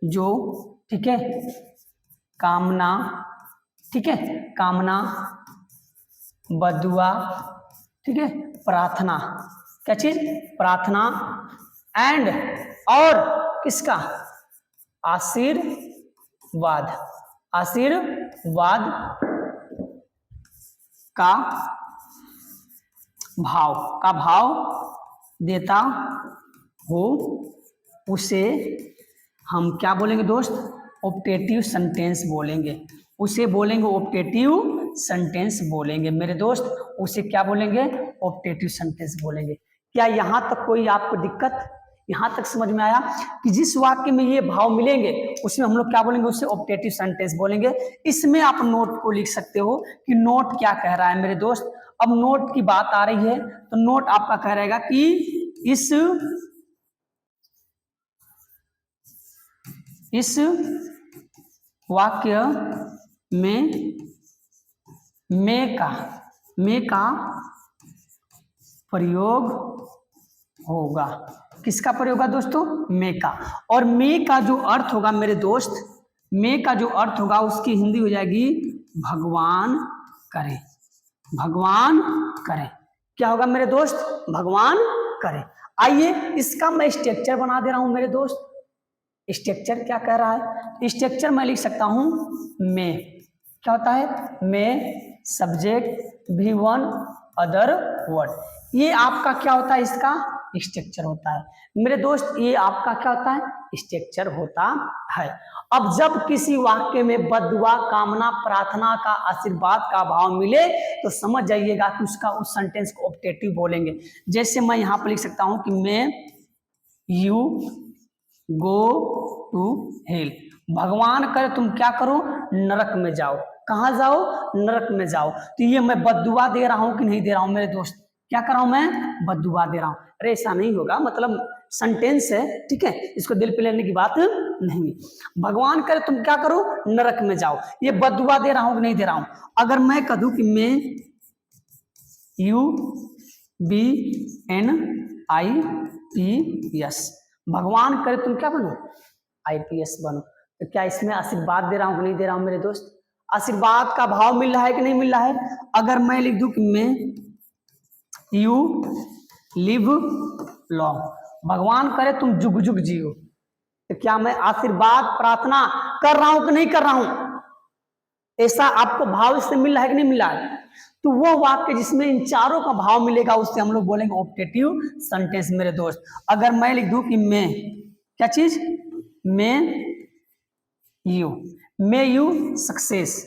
जो, ठीक है, कामना, ठीक है, कामना, बद्दुआ, ठीक है, प्रार्थना, क्या चीज, प्रार्थना, एंड, और किसका, आशीर्वाद, आशीर्वाद का भाव देता हो, उसे हम क्या बोलेंगे दोस्त, ऑप्टेटिव सेंटेंस बोलेंगे। उसे बोलेंगे ऑप्टेटिव सेंटेंस बोलेंगे मेरे दोस्त, उसे क्या बोलेंगे, ऑप्टेटिव सेंटेंस बोलेंगे। क्या यहां तक कोई आपको दिक्कत, यहां तक समझ में आया कि जिस वाक्य में ये भाव मिलेंगे उसमें हम लोग क्या बोलेंगे, उसे ऑप्टेटिव सेंटेंस बोलेंगे। इसमें आप नोट को लिख सकते हो कि नोट क्या कह रहा है मेरे दोस्त। अब नोट की बात आ रही है तो नोट आपका कह रहेगा कि इस वाक्य में मैं का प्रयोग होगा। किसका प्रयोग होगा दोस्तों? मे का। और मे का जो अर्थ होगा मेरे दोस्त, मे का जो अर्थ होगा उसकी हिंदी हो जाएगी भगवान करे। भगवान करे क्या होगा मेरे दोस्त? भगवान करे। आइए इसका मैं स्ट्रक्चर बना दे रहा हूं मेरे दोस्त। स्ट्रक्चर क्या कह रहा है? स्ट्रक्चर मैं लिख सकता हूं मे। क्या होता है? मे सब्जेक्ट V1 अदर वर्ड। ये आपका क्या होता है? इसका स्ट्रक्चर होता है मेरे दोस्त। ये आपका क्या होता है? स्ट्रक्चर होता है। अब जब किसी वाक्य में बद्दुआ, कामना, प्रार्थना का, आशीर्वाद का भाव मिले तो समझ जाइएगा कि उसका उस सेंटेंस को ऑब्जेक्टिव बोलेंगे। जैसे मैं यहां पर लिख सकता हूं कि मैं यू गो टू हेल। भगवान करे तुम क्या करो? नरक में जाओ। कहां जाओ? नरक में जाओ। तो ये मैं बद्दुआ दे रहा हूं कि नहीं दे रहा हूं मेरे दोस्त? क्या कर रहा हूं मैं? बद्दुआ दे रहा हूं। अरे ऐसा नहीं होगा, मतलब सेंटेंस है, ठीक है, इसको दिल पे लेने की बात नहीं। भगवान करे तुम क्या करो? नरक में जाओ। ये बद्दुआ दे रहा हूं कि नहीं दे रहा हूं? अगर मैं कह दूं कि मैं UBNIPS, भगवान करे तुम क्या बनो? IPS बनो। तो क्या इसमें आशीर्वाद दे रहा हूं कि नहीं दे रहा हूं मेरे दोस्त? आशीर्वाद का भाव मिल रहा है कि नहीं मिल रहा है? अगर मैं लिख दूं कि मैं यू लिव लॉन्ग, भगवान करे तुम जुग जुग जियो, तो क्या मैं आशीर्वाद प्रार्थना कर रहा हूं कि नहीं कर रहा हूं? ऐसा आपको भाव इससे मिल रहा है कि नहीं मिल रहा है? तो वो वाक्य जिसमें इन चारों का भाव मिलेगा उसे हम लोग बोलेंगे ऑब्जेक्टिव सेंटेंस मेरे दोस्त। अगर मैं लिख दूं कि मैं क्या चीज? मैं you success,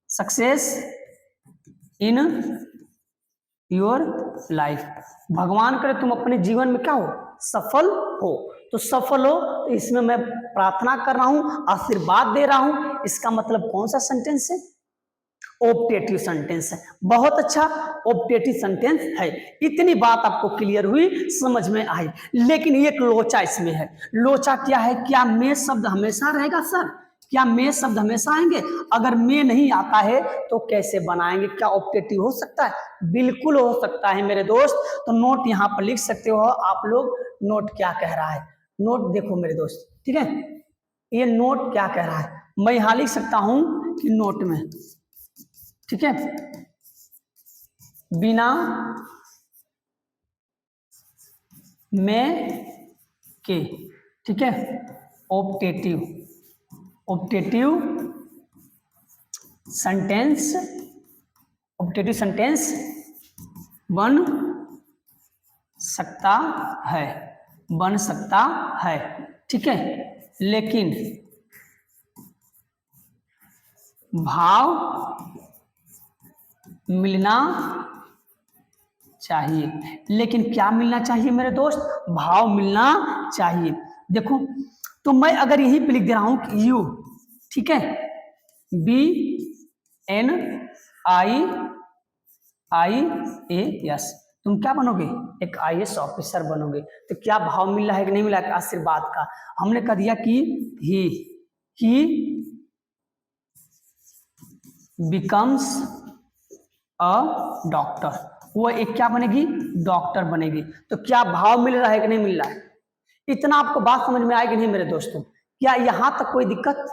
success in your life, भगवान करे तुम अपने जीवन में क्या हो? सफल हो। तो सफल हो, तो इसमें मैं प्रार्थना कर रहा हूं, आशीर्वाद दे रहा हूं। इसका मतलब कौन सा सेंटेंस है? ऑब्जेक्टिव सेंटेंस है। बहुत अच्छा, ऑब्जेक्टिव सेंटेंस है। इतनी बात आपको क्लियर हुई, समझ में आई। लेकिन एक लोचा इसमें है। लोचा क्या है? क्या मे शब्द हमेशा रहेगा सर? क्या मे शब्द हमेशा आएंगे? अगर मे नहीं आता है तो कैसे बनाएंगे? क्या ऑब्जेक्टिव हो सकता है? बिल्कुल हो सकता है मेरे दोस्त। तो नोट यहां पर लिख सकते हो आप लोग। नोट क्या कह रहा है? नोट देखो मेरे दोस्त, ठीक है, ये नोट क्या कह रहा है? मैं यहां लिख सकता हूं कि नोट में, ठीक है, बिना में के, ठीक है, objective, objective sentence, objective sentence बन सकता है, बन सकता है, ठीक है, लेकिन भाव मिलना चाहिए। लेकिन क्या मिलना चाहिए मेरे दोस्त? भाव मिलना चाहिए। देखो, तो मैं अगर यहीं पे लिख दे रहा हूं कि यू, ठीक है, BNIIAS, तुम क्या बनोगे? एक IAS ऑफिसर बनोगे। तो क्या भाव मिल रहा है कि नहीं मिला है? आशीर्वाद का। हमने कह दिया कि ही बिकम्स अ डॉक्टर, वो एक क्या बनेगी? डॉक्टर बनेगी। तो क्या भाव मिल रहा है कि नहीं मिल रहा है? इतना आपको बात समझ में आएगी नहीं मेरे दोस्तों? क्या यहां तक कोई दिक्कत?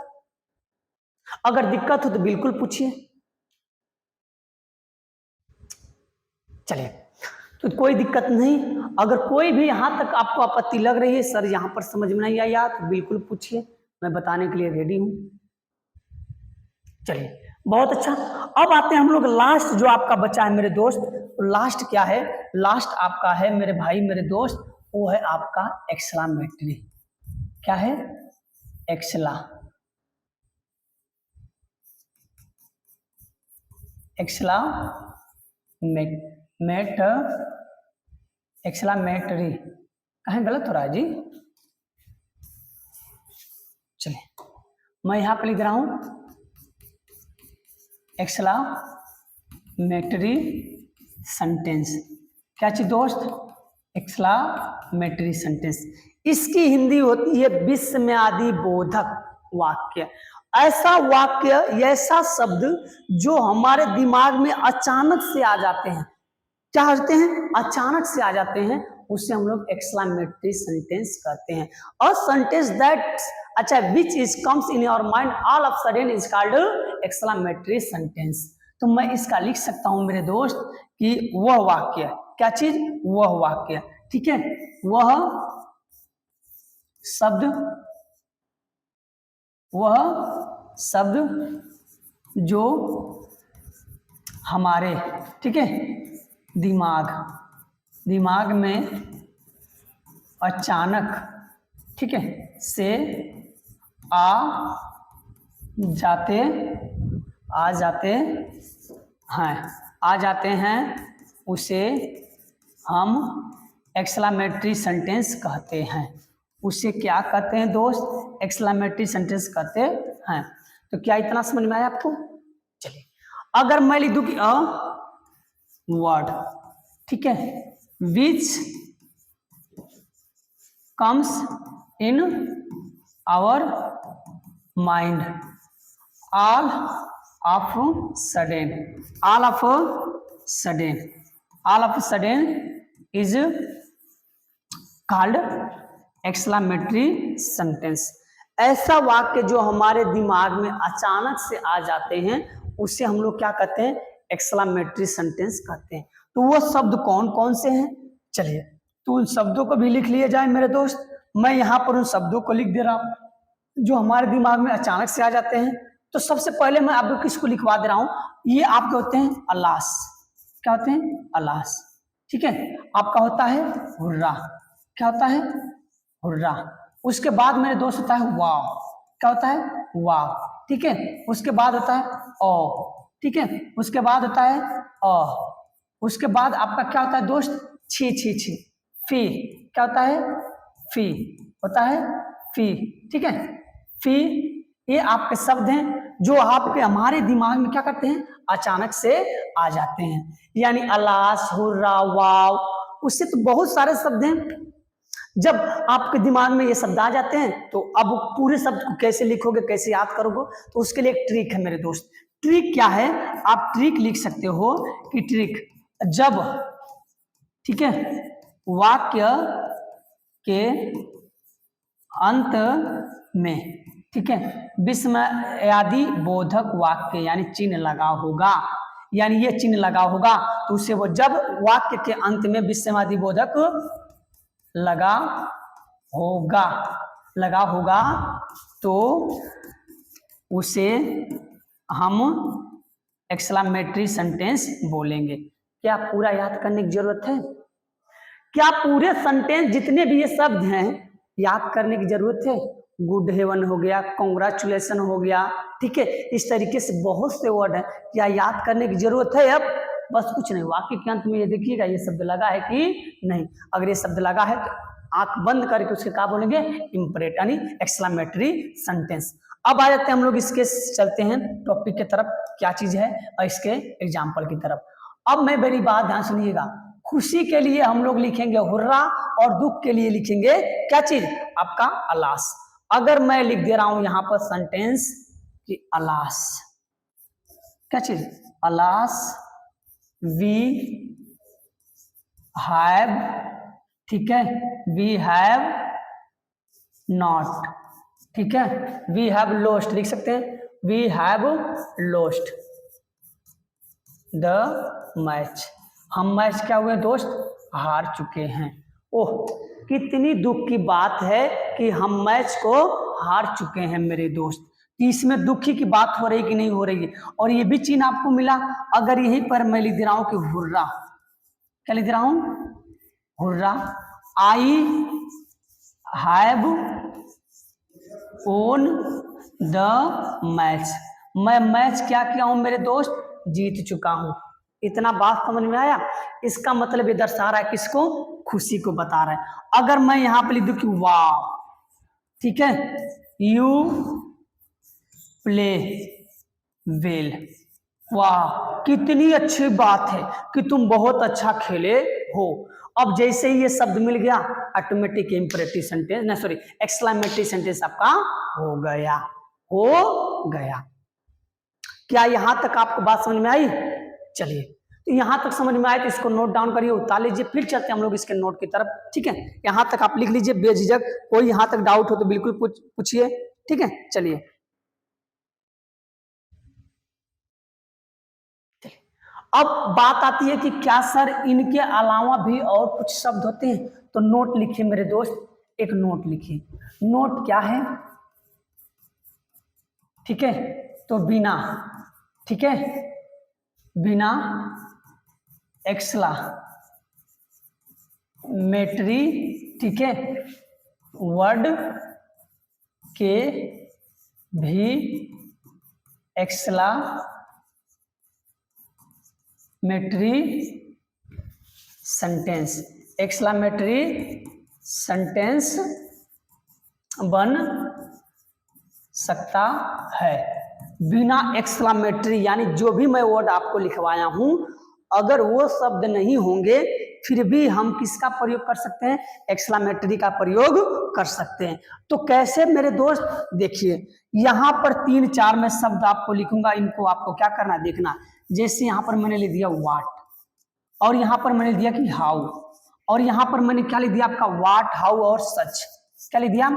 अगर दिक्कत हो तो बिल्कुल पूछिए। चलिए, तो कोई दिक्कत नहीं। अगर कोई भी यहां तक आपको आपत्ति लग रही है, सर यहां पर समझ में नहीं आया, तो बिल्कुल पूछिए, मैं बताने के लिए रेडी हूं। चलिए, बहुत अच्छा। अब आते हैं हम लोग लास्ट जो आपका बचा है मेरे दोस्त। तो लास्ट क्या है? लास्ट आपका है मेरे भाई, मेरे दोस्त, वो है आपका एक्सक्लामेटरी। क्या है? एक्सक्लामेटरी कहीं गलत हो रहा है जी? चलिए, मैं यहां पर लिख रहा हूं एक्सक्लामेटरी सेंटेंस। क्या चीज दोस्त? Exclamatory sentence. इसकी हिंदी होती है विस्मयादि बोधक वाक्य। ऐसा वाक्य, ऐसा शब्द जो हमारे दिमाग में अचानक से आ जाते हैं। क्या होते हैं? अचानक से आ जाते हैं, उसे हम लोग एक्सक्लेमेटरी सेंटेंस कहते हैं। और सेंटेंस दैट अच्छा which is comes in your mind all of sudden is called exclamatory sentence. तो मैं इसका लिख सकता हूं मेरे दोस्त कि वह वाक्य, क्या चीज, वह वाक्य, ठीक है, वह शब्द जो हमारे, ठीक है, दिमाग में अचानक, ठीक है, से आ जाते हैं उसे हम एक्सक्लेमेटरी सेंटेंस कहते हैं। उसे क्या कहते हैं दोस्त, एक्सक्लेमेटरी सेंटेंस कहते हैं। तो क्या इतना समझ में आया आपको? चलिए, अगर मैं लिख दूं कि अ वर्ड, ठीक है, which comes in our mind all of sudden is called exclamatory sentence. ऐसा वाक्य जो हमारे दिमाग में अचानक से आ जाते हैं उसे हम लोग क्या कहते हैं, एक्सक्लेमेटरी सेंटेंस कहते हैं। तो वो शब्द कौन कौन से हैं, चलिए तो उन शब्दों को भी लिख लिए जाए मेरे दोस्त। मैं यहाँ पर उन शब्दों को लिख दे रहा हूं जो हमारे दिमाग में अचानक से आ जाते हैं। तो सबसे पहले मैं आपको किसको लिखवा दे रहा हूं, ये आपके होते हैं अलास, क्या होते हैं, अलास, ठीक है, आपका होता है हुर्रा, क्या होता है, हुर्रा। उसके बाद मेरे दोस्त होता है वाव, क्या होता है, वाव, ठीक है। उसके बाद होता है ओ, ठीक है। उसके बाद होता है अ। उसके बाद आपका क्या होता है दोस्त, छी छी छी, फी, क्या होता है, फी, होता है फी, ठीक है, फी। ये आपके शब्द हैं जो आपके हमारे दिमाग में क्या करते हैं, अचानक से आ जाते हैं। यानी अलास, हुर्रा, वाव, उससे तो बहुत सारे शब्द हैं। जब आपके दिमाग में ये शब्द आ जाते हैं तो अब पूरे शब्द को कैसे लिखोगे, कैसे याद करोगे, तो उसके लिए एक ट्रिक है मेरे दोस्त। ट्रिक क्या है, आप ट्रिक लिख सकते हो कि ट्रिक, जब, ठीक है, वाक्य के अंत में, ठीक है, विस्मयादि बोधक वाक्य यानी चिन्ह लगा होगा, यानी ये चिन्ह लगा होगा तो उसे वो, जब वाक्य के अंत में विस्मयादि बोधक लगा होगा तो उसे हम एक्सक्लेमेटरी सेंटेंस बोलेंगे। क्या पूरा याद करने की जरूरत है? क्या पूरे सेंटेंस जितने भी ये शब्द हैं याद करने की जरूरत है? गुड हेवन हो गया, कॉन्ग्रेचुलेशन हो गया, ठीक है, इस तरीके से बहुत से वर्ड हैं, क्या याद करने की जरूरत है? अब बस कुछ नहीं, वाक्य के अंत में ये देखिएगा ये शब्द लगा है कि नहीं। अगर ये शब्द लगा है तो आंख बंद करके उसके क्या बोलेंगे, इंपरेट यानी एक्सक्लेमेटरी सेंटेंस। अब आ जाते हैं हम लोग इसके, चलते हैं टॉपिक की तरफ, क्या चीज है, और इसके एग्जाम्पल की तरफ। अब मैं मेरी बात ध्यान सुनिएगा, खुशी के लिए हम लोग लिखेंगे हुर्रा और दुख के लिए लिखेंगे क्या चीज, आपका अलास। अगर मैं लिख दे रहा हूं यहां पर सेंटेंस कि अलास, क्या चीज, अलास वी हैव, ठीक है, वी हैव नॉट, ठीक है, वी हैव लॉस्ट लिख सकते हैं, we have lost the match, हम मैच क्या हुए दोस्त, हार चुके हैं। ओह कितनी दुख की बात है कि हम मैच को हार चुके हैं मेरे दोस्त। इसमें दुखी की बात हो रही कि नहीं हो रही है। और ये भी चिन्ह आपको मिला, अगर यहीं पर मैं लिख दे रहा हूं कि हुर्रा, क्या लिख रहा हूं, hurrah, I have own the match, मैं मैच क्या किया हूं मेरे दोस्त, जीत चुका हूं। इतना बात समझ में आया? इसका मतलब ये दर्शा रहा है किसको, खुशी को बता रहा है। अगर मैं यहां पर लिख दूं कि वाह, ठीक है, यू प्ले वेल, वाह कितनी अच्छी बात है कि तुम बहुत अच्छा खेले हो। अब जैसे ही ये शब्द मिल गया ऑटोमेटिक इंपरेटिव सेंटेंस, ना सॉरी एक्सक्लेमेटरी सेंटेंस आपका हो गया, हो गया। क्या यहां तक आपको बात समझ में आई? चलिए तो यहाँ तक समझ में आए तो इसको नोट डाउन करिए, उतार लीजिए, फिर चलते हैं हम लोग इसके नोट की तरफ। ठीक है, यहाँ तक आप लिख लीजिए बेझिझक, कोई यहाँ तक डाउट हो तो बिल्कुल पूछिए। ठीक है, चलिए अब बात आती है कि क्या सर इनके अलावा भी और कुछ शब्द होते हैं? तो नोट लिखिए मेरे दोस्त, एक नोट लिखिए। नोट क्या है? ठीक है, तो बिना, ठीक है, बिना एक्सक्लामेटरी, ठीक है, वर्ड के भी एक्सक्लामेटरी सेंटेंस, एक्सक्लामेटरी सेंटेंस बन सकता है। बिना एक्सक्लामेटरी यानी जो भी मैं वर्ड आपको लिखवाया हूं, अगर वो शब्द नहीं होंगे फिर भी हम किसका प्रयोग कर सकते हैं? एक्सक्लामेटरी का प्रयोग कर सकते हैं। तो कैसे मेरे दोस्त? देखिए यहां पर 3-4 मैं शब्द आपको लिखूंगा, इनको आपको क्या करना है देखना। जैसे यहां पर मैंने लिख दिया व्हाट, और यहां पर मैंने दिया कि हाउ, और यहां पर मैंने क्या लिख दिया आपका व्हाट, हाउ और सच, क्या लिख दिया?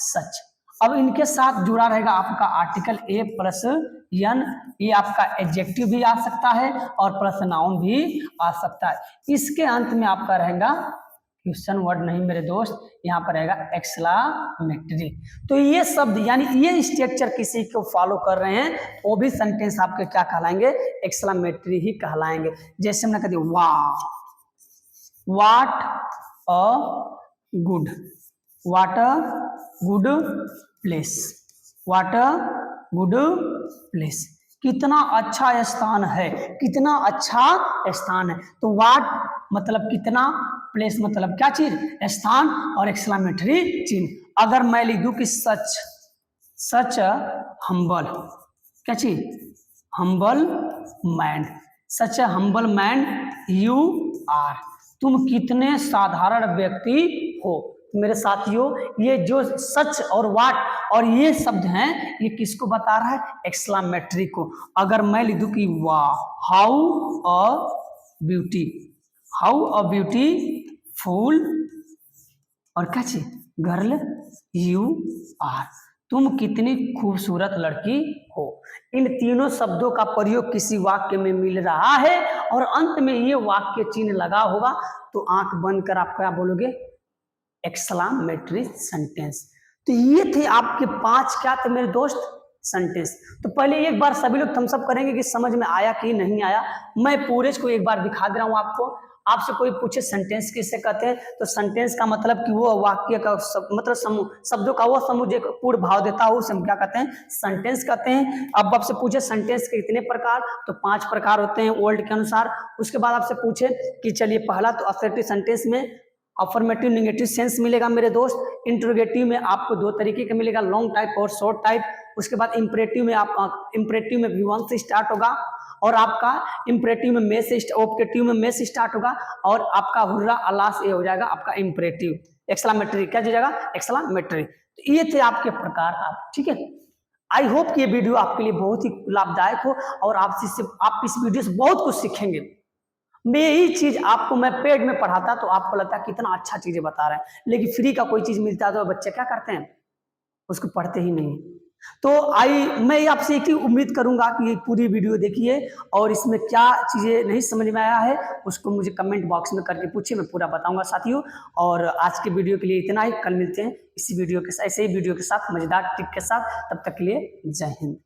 सच। अब इनके साथ जुड़ा रहेगा आपका आर्टिकल ए प्लस एन, ये आपका एडजेक्टिव भी आ सकता है और प्लस नाउन भी आ सकता है। इसके अंत में आपका रहेगा क्वेश्चन वर्ड नहीं मेरे दोस्त, यहाँ पर रहेगा एक्सक्लामेटरी। तो ये शब्द यानी ये स्ट्रक्चर किसी को फॉलो कर रहे हैं वो भी सेंटेंस आपके क्या कहलाएंगे? एक्सक्लामेटरी ही कहलाएंगे। जैसे हमने कह दिया वाह, what a good, what a good place, what a good place, कितना अच्छा स्थान है, कितना अच्छा स्थान है। तो व्हाट मतलब कितना, प्लेस मतलब क्या चीज? स्थान, और एक्सक्लामेटरी चिन्ह। अगर मैं लिख दूं कि सच, सच हम्बल, क्या चीज? Humble man, such humble man you are, तुम कितने साधारण व्यक्ति हो। मेरे साथियों ये जो सच और वाट और ये शब्द हैं ये किसको बता रहा है? एक्सक्लामेटरी को। अगर मैं लिख दूं कि वाह, how a beauty, how a beautiful, और क्या चीज? गर्ल यू आर, तुम कितनी खूबसूरत लड़की हो। इन तीनों शब्दों का प्रयोग किसी वाक्य में मिल रहा है और अंत में ये वाक्य चिन्ह लगा होगा, तो आंख बंद कर आप क्या बोलोगे? Exclamatory sentence. तो ये थे आपके 5 क्या थे मेरे दोस्त? सेंटेंस। तो पहले एक बार सभी लोग थम्स अप करेंगे कि समझ में आया कि नहीं आया। मैं पूरे को एक बार दिखा दे रहा हूं आपको। आपसे कोई पूछे सेंटेंस किससे कहते हैं, तो सेंटेंस का मतलब कि वो वाक्य का मतलब समूह, शब्दों का वो समूह जो पूर्ण भाव देता हो उसे हम क्या कहते हैं? सेंटेंस कहते हैं। अब आपसे पूछे सेंटेंस के कितने प्रकार, तो 5 प्रकार होते हैं वर्ल्ड के अनुसार। उसके बाद आपसे पूछे कि चलिए पहला तो असर्टिव सेंटेंस में अफर्मेटिव नेगेटिव सेंस मिलेगा मेरे दोस्त। इंट्रोगेटिव में आपको 2 तरीके का मिलेगा, लॉन्ग टाइप और शॉर्ट टाइप। उसके बाद इंपरेटिव में आप इंपरेटिव में V1 से स्टार्ट होगा, और आपका इंपरेटिव में मे से, ऑप्टेटिव में मे से स्टार्ट होगा, और आपका हुर्रा अलास ये हो जाएगा आपका इंपरेटिव। एक्सक्लामेटरी क्या हो जाएगा? एक्सक्लामेटरी। तो ये थे आपके प्रकार। आप ठीक है। आई होप कि ये वीडियो आपके लिए बहुत ही लाभदायक हो और आप इस वीडियो से बहुत कुछ सीखेंगे। मैं यही चीज आपको मैं पेड में पढ़ाता तो आपको लगता है कितना अच्छा चीजें बता रहे हैं, लेकिन फ्री का कोई चीज मिलता है तो बच्चे क्या करते हैं? उसको पढ़ते ही नहीं। तो मैं आपसे एक ही उम्मीद करूंगा कि ये पूरी वीडियो देखिए और इसमें क्या चीजें नहीं समझ में आया है उसको मुझे कमेंट बॉक्स में करके पूछिए, मैं पूरा बताऊंगा साथियों। और आज के वीडियो के लिए इतना ही, कल मिलते हैं इसी वीडियो के साथ, ऐसे ही वीडियो के साथ, मजेदार टिप के साथ। तब तक के लिए जय हिंद।